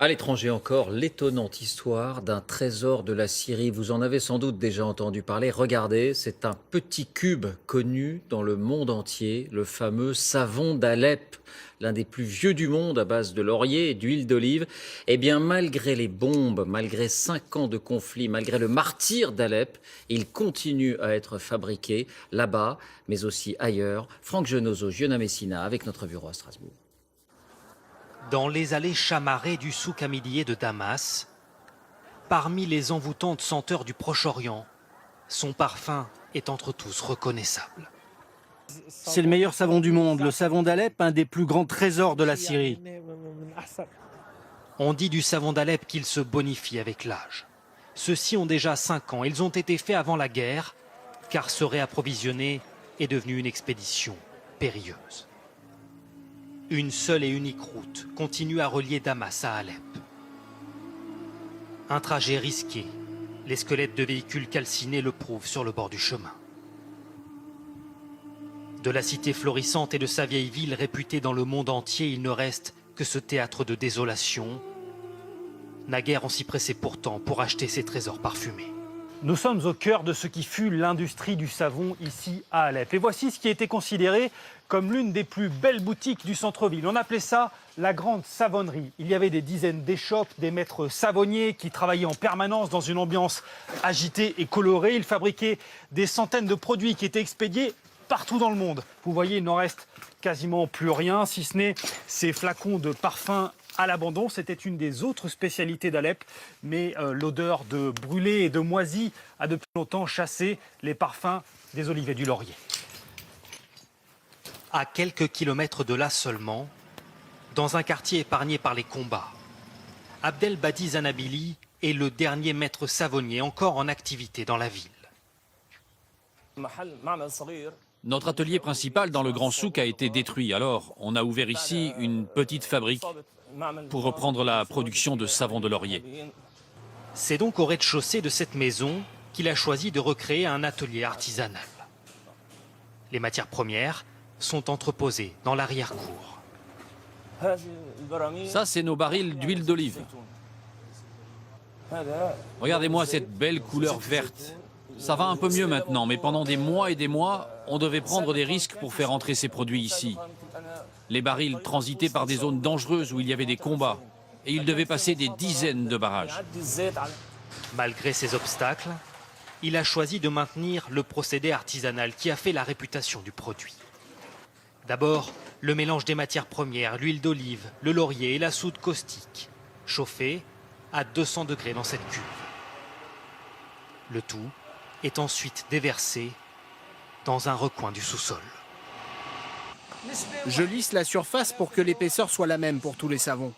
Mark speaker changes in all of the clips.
Speaker 1: À l'étranger encore, l'étonnante histoire d'un trésor de la Syrie. Vous en avez sans doute déjà entendu parler. Regardez, c'est un petit cube connu dans le monde entier, le fameux savon d'Alep, l'un des plus vieux du monde à base de laurier et d'huile d'olive. Eh bien, malgré les bombes, malgré 5 ans de conflit, malgré le martyre d'Alep, il continue à être fabriqué là-bas, mais aussi ailleurs. Franck Genozo, Giona Messina, avec notre bureau à Strasbourg.
Speaker 2: Dans les allées chamarrées du souk Hamidiyeh de Damas, parmi les envoûtantes senteurs du Proche-Orient, son parfum est entre tous reconnaissable.
Speaker 3: C'est le meilleur savon du monde, le savon d'Alep, un des plus grands trésors de la Syrie.
Speaker 2: On dit du savon d'Alep qu'il se bonifie avec l'âge. Ceux-ci ont déjà 5 ans, ils ont été faits avant la guerre, car se réapprovisionner est devenu une expédition périlleuse. Une seule et unique route continue à relier Damas à Alep. Un trajet risqué, les squelettes de véhicules calcinés le prouvent sur le bord du chemin. De la cité florissante et de sa vieille ville réputée dans le monde entier, il ne reste que ce théâtre de désolation. Naguère on s'y pressait pourtant pour acheter ces trésors parfumés.
Speaker 3: Nous sommes au cœur de ce qui fut l'industrie du savon ici à Alep. Et voici ce qui a été considéré comme l'une des plus belles boutiques du centre-ville. On appelait ça la grande savonnerie. Il y avait des dizaines d'échoppes, des maîtres savonniers qui travaillaient en permanence dans une ambiance agitée et colorée. Ils fabriquaient des centaines de produits qui étaient expédiés partout dans le monde. Vous voyez, il n'en reste quasiment plus rien, si ce n'est ces flacons de parfum à l'abandon. C'était une des autres spécialités d'Alep, mais l'odeur de brûlé et de moisi a depuis longtemps chassé les parfums des olives et du laurier.
Speaker 2: À quelques kilomètres de là seulement, dans un quartier épargné par les combats, Abdelbadi Zanabili est le dernier maître savonnier encore en activité dans la ville.
Speaker 4: Notre atelier principal dans le Grand Souk a été détruit. Alors, on a ouvert ici une petite fabrique pour reprendre la production de savon de laurier.
Speaker 2: C'est donc au rez-de-chaussée de cette maison qu'il a choisi de recréer un atelier artisanal. Les matières premières sont entreposées dans l'arrière-cour.
Speaker 4: Ça, c'est nos barils d'huile d'olive. Regardez-moi cette belle couleur verte. Ça va un peu mieux maintenant, mais pendant des mois et des mois, on devait prendre des risques pour faire entrer ces produits ici. Les barils transitaient par des zones dangereuses où il y avait des combats. Et ils devaient passer des dizaines de barrages.
Speaker 2: Malgré ces obstacles, il a choisi de maintenir le procédé artisanal qui a fait la réputation du produit. D'abord, le mélange des matières premières, l'huile d'olive, le laurier et la soude caustique, chauffée à 200 degrés dans cette cuve. Le tout est ensuite déversé dans un recoin du sous-sol.
Speaker 5: Je lisse la surface pour que l'épaisseur soit la même pour tous les savons.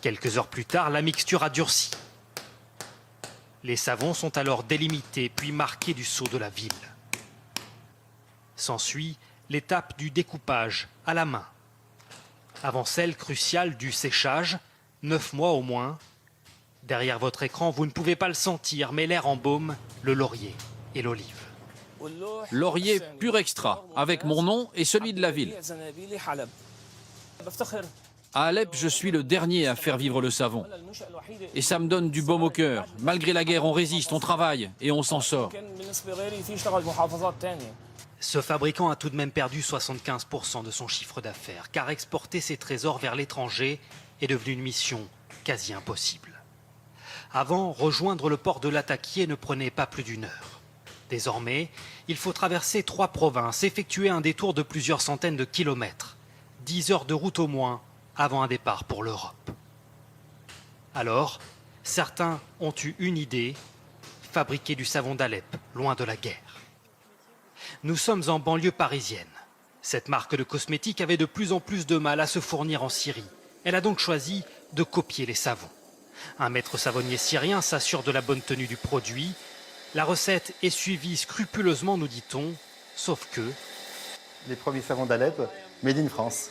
Speaker 2: Quelques heures plus tard, la mixture a durci. Les savons sont alors délimités puis marqués du sceau de la ville. S'ensuit l'étape du découpage à la main. Avant celle cruciale du séchage, 9 mois au moins. Derrière votre écran, vous ne pouvez pas le sentir, mais l'air embaume le laurier et l'olive.
Speaker 4: Laurier pur extra, avec mon nom et celui de la ville. À Alep, je suis le dernier à faire vivre le savon. Et ça me donne du baume au cœur. Malgré la guerre, on résiste, on travaille et on s'en sort.
Speaker 2: Ce fabricant a tout de même perdu 75% de son chiffre d'affaires, car exporter ses trésors vers l'étranger est devenu une mission quasi impossible. Avant, rejoindre le port de Latakia ne prenait pas plus d'1 heure. Désormais, il faut traverser 3 provinces, effectuer un détour de plusieurs centaines de kilomètres, 10 heures de route au moins, avant un départ pour l'Europe. Alors, certains ont eu une idée, fabriquer du savon d'Alep, loin de la guerre. Nous sommes en banlieue parisienne. Cette marque de cosmétiques avait de plus en plus de mal à se fournir en Syrie. Elle a donc choisi de copier les savons. Un maître savonnier syrien s'assure de la bonne tenue du produit. La recette est suivie scrupuleusement, nous dit-on, sauf que...
Speaker 6: Les premiers savons d'Alep, made in France.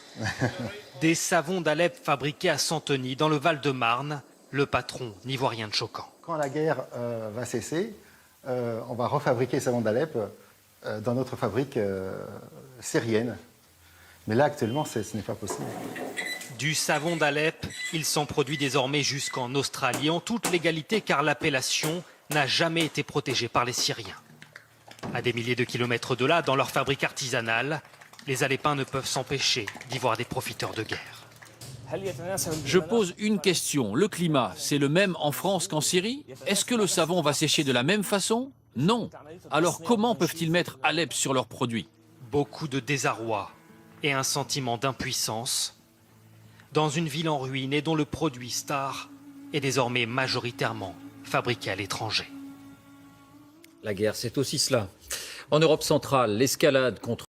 Speaker 2: Des savons d'Alep fabriqués à Santeny, dans le Val-de-Marne, le patron n'y voit rien de choquant.
Speaker 6: Quand la guerre va cesser, on va refabriquer les savons d'Alep dans notre fabrique syrienne. Mais là, actuellement, ce n'est pas possible.
Speaker 2: Du savon d'Alep, il s'en produit désormais jusqu'en Australie, en toute légalité car l'appellation n'a jamais été protégée par les Syriens. À des milliers de kilomètres de là, dans leur fabrique artisanale, les Alepins ne peuvent s'empêcher d'y voir des profiteurs de guerre.
Speaker 4: Je pose une question. Le climat, c'est le même en France qu'en Syrie? Est-ce que le savon va sécher de la même façon? Non. Alors comment peuvent-ils mettre Alep sur leurs produits?
Speaker 2: Beaucoup de désarroi et un sentiment d'impuissance dans une ville en ruine et dont le produit star est désormais majoritairement fabriqué à l'étranger.
Speaker 1: La guerre, c'est aussi cela. En Europe centrale, l'escalade contre